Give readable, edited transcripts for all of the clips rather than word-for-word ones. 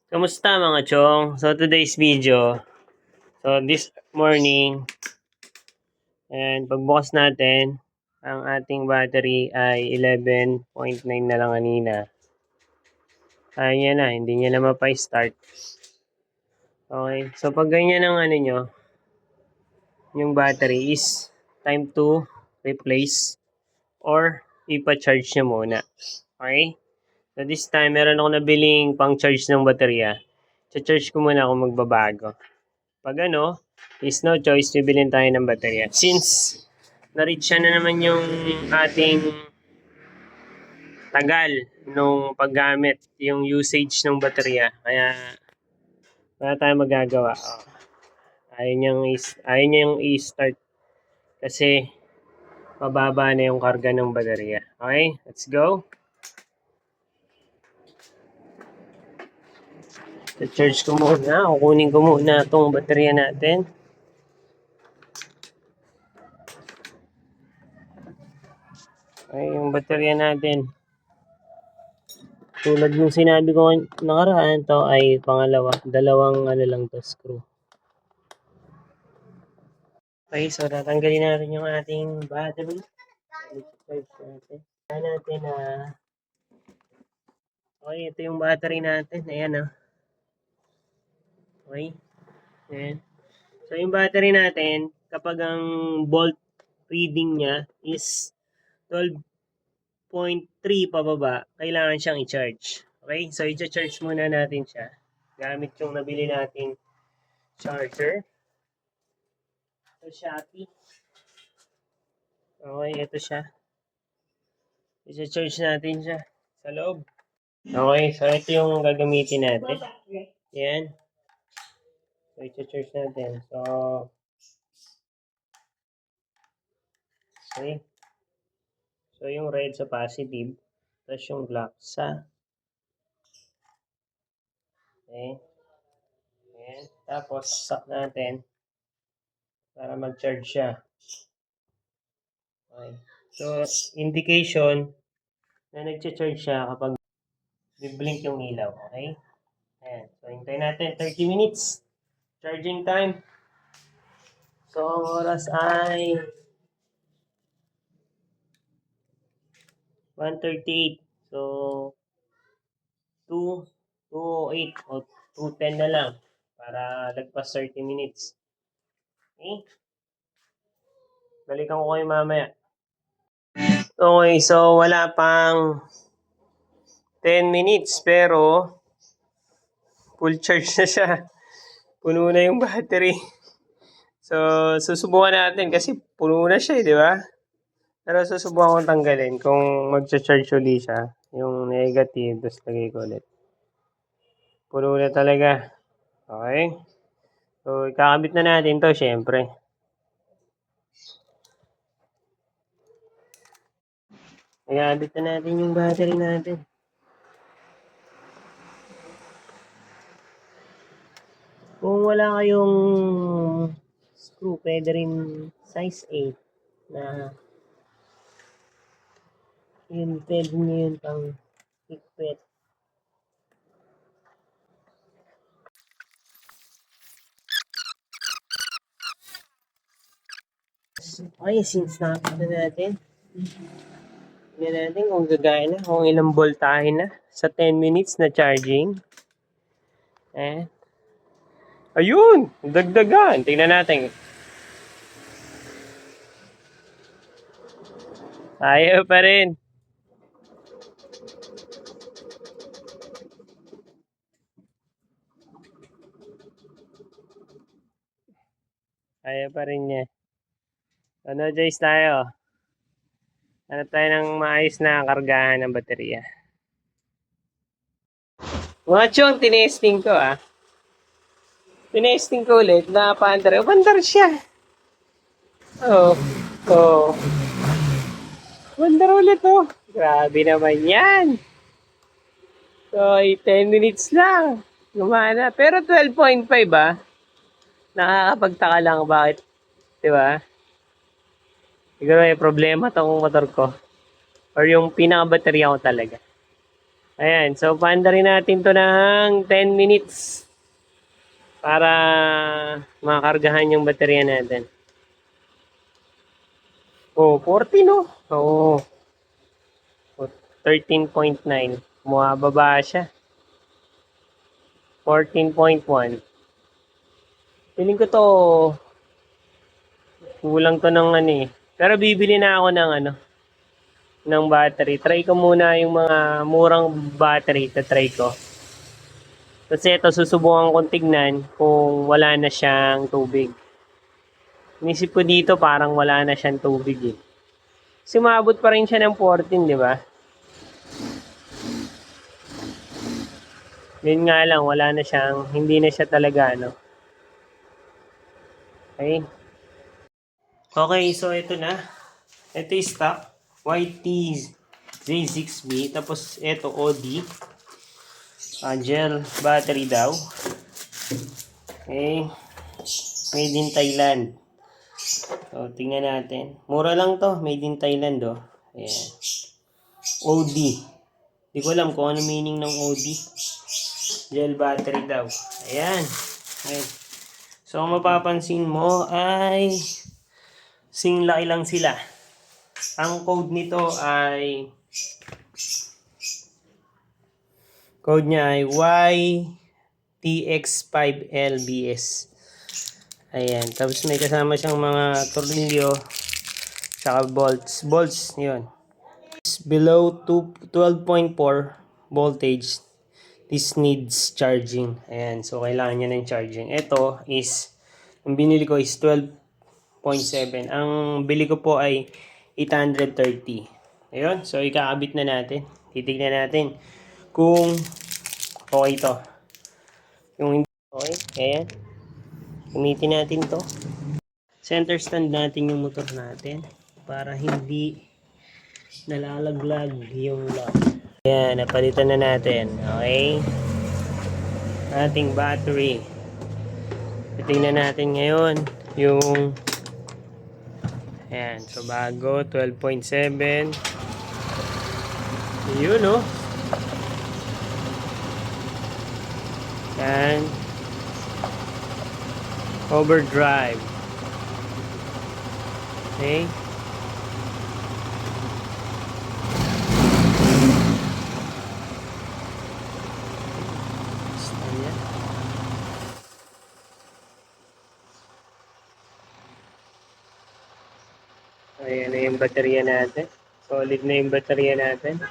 Kamusta mga chong? So today's video, so this morning, and pagbukas natin, ang ating battery ay 11.9 na lang kanina. Kaya niya na, hindi niya na mapa-start. Okay, so pag ganyan ang ano nyo, yung battery is time to replace or ipa-charge nyo muna. Okay? So this time, meron ako nabiling pang-charge ng baterya. Cha-charge ko muna kung magbabago. Pag ano, is no choice, bibilin tayo ng baterya. Since na-reach na naman yung ating tagal nung paggamit, yung usage ng baterya. Kaya wala tayong magagawa. Ayaw niyang i-start kasi mababa na yung karga ng baterya. Okay, let's go. I-charge ko muna. Kukunin ko muna itong baterya natin. Okay, yung baterya natin. Tulad nung sinabi ko nakaraan, to ay dalawang ano lang to, screw. Okay, so tatanggalin natin yung ating battery. I-charge natin. Kaya natin okay, ito yung battery natin. Ayan Okay. Ayan. So yung battery natin, kapag ang volt reading niya is 12.3 pababa, kailangan siyang i-charge. Okay, so i-charge muna natin siya gamit yung nabili nating charger sa Shopee. Okay, ito siya. I-charge natin siya sa loob. Okay, so ito yung gagamitin natin. Yan. So, i-charge natin. So, okay. So, yung red sa positive. Tapos yung black sa okay. Ayan. Tapos, sak natin para mag-charge siya. Okay. So, indication na nag-charge siya kapag biblink yung ilaw. Okay? Ayan. So, hintayin natin 30 minutes. Charging time. So, ang oras ay 1:38. So, 2:08 o 2:10 na lang para lagpas 30 minutes. Okay? Balikan ko kayo mamaya. Okay, so wala pang 10 minutes pero full charge na siya. Puno na yung battery. So, susubukan natin kasi puno na siya, di ba? Pero susubukan kong tanggalin kung mag-charge ulit siya. Yung negative, tapos lagay ko ulit. Puno na talaga. Okay? So, ikakabit na natin to, syempre. Ikakabit na natin yung battery natin. Kung wala kayong screw, pwede rin size 8 na yun, pwede nyo yun pang higpit. Okay, since nakapit na natin, tignan natin kung gagaya na, kung ilang voltahe na sa 10 minutes na charging. Ayun! Dagdagan! Tingnan natin. Ayaw pa rin. Ayaw pa rin niya. Ano, Joyce tayo? Ano tayo ng maayos na kargahan ng baterya? Mga chong, tinesting ko Tinesting ko ulit na paandar. Bandar siya. Oo. Oo. Bandar ulit Grabe naman yan. So, 10 minutes lang. Gumana. Pero 12.5 nakakapagtaka lang bakit. Diba? Siguro may problema tong motor ko. Or yung pinaka-baterya ko talaga. Ayan, so paanda rin natin to ng 10 minutes para makargahan yung baterya natin. Oh, 40 no? Oo. 13.9. Bumababa siya. 14.1. Feeling ko to kulang to ng ano eh. Pero bibili na ako ng ano, ng battery. Try ko muna yung mga murang battery. Try ko. Kasi ito susubukan kong tignan kung wala na siyang tubig. Inisip ko dito parang wala na siyang tubig eh. Kasi umabot pa rin siya ng 14, di ba? Yun nga lang, wala na siyang, hindi na siya talaga ano. Okay. Okay, so ito na. Ito yung stock. YT-Z6B. Tapos ito OD. Gel battery daw. Okay. Made in Thailand. So, tingnan natin. Mura lang to. Made in Thailand, oh. Ayan. OD. Hindi ko alam kung ano meaning ng OD. Gel battery daw. Ayan. Okay. So, kung mapapansin mo ay singlaki lang sila. Ang code nito ay niya ay YTX5LBS. Ayan. Tapos may kasama siyang mga tornilyo saka bolts. Bolts, yun. Below 12.4 voltage, this needs charging. Ayan. So, kailangan niya ng charging. Ito is, ang binili ko is 12.7. Ang bili ko po ay 830. Ayun. So, ikakabit na natin. Titignan natin kung okay to. Yung hindi okay, ayan. Gamitin natin to. Center stand natin yung motor natin para hindi nalalaglag yung lock. Ayan, napalitan na natin. Okay. Ating battery. Tingnan natin ngayon yung ayan, so bago 12.7. Yun oh. Yan. Overdrive. Okay. Ayan na yung baterya natin. Solid na yung baterya natin.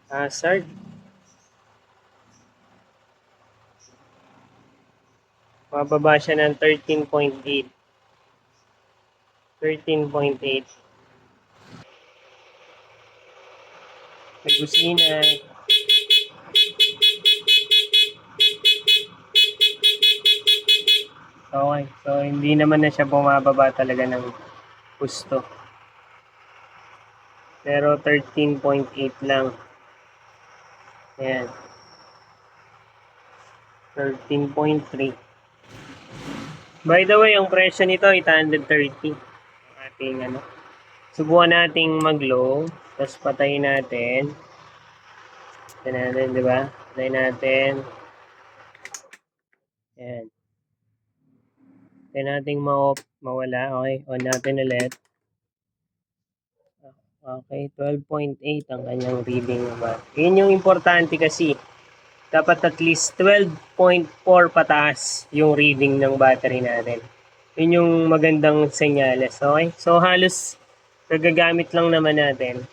Hazard. Mababa siya ng 13.8. 13.8. May busina. Okay. So, hindi naman na siya bumababa talaga ng gusto. Pero 13.8 lang. Ayan. 13.3. By the way, ang presyo nito 830. Ating ano. Subukan nating mag-low. Tapos patayin natin. Patayin natin, di ba? Patayin natin. Ayan. Patayin nating ma-off, mawala. Okay, on natin ulit. Okay, 12.8 ang kanyang reading naman. Yun yung importante kasi. Dapat at least 12.4 pataas yung reading ng battery natin. Yun yung magandang senyales. Okay? So, halos nagagamit lang naman natin.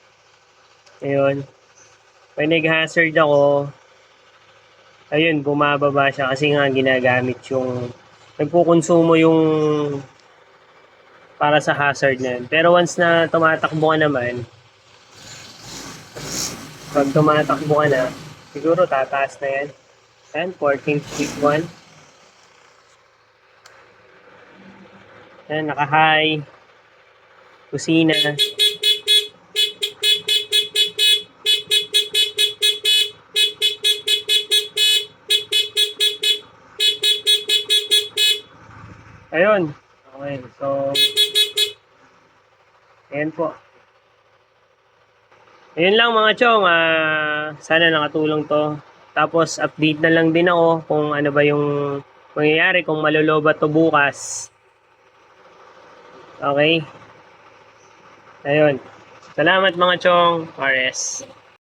Ayun. Pag nag-hazard ako, ayun, bumababa siya kasi nga ginagamit yung nagkukonsumo yung para sa hazard na yun. Pero once na tumatakbo ka naman, pag tumatakbo ka na, siguro tataas na yan. Yan, 14.1. Yan, naka-high. Kusina. Ayun. Okay, so Ayan po. Ayun lang mga chong, sana nakatulong to. Tapos update na lang din ako kung ano ba yung mangyayari, kung malulobat to bukas. Okay? Ayun. Salamat mga chong, RS.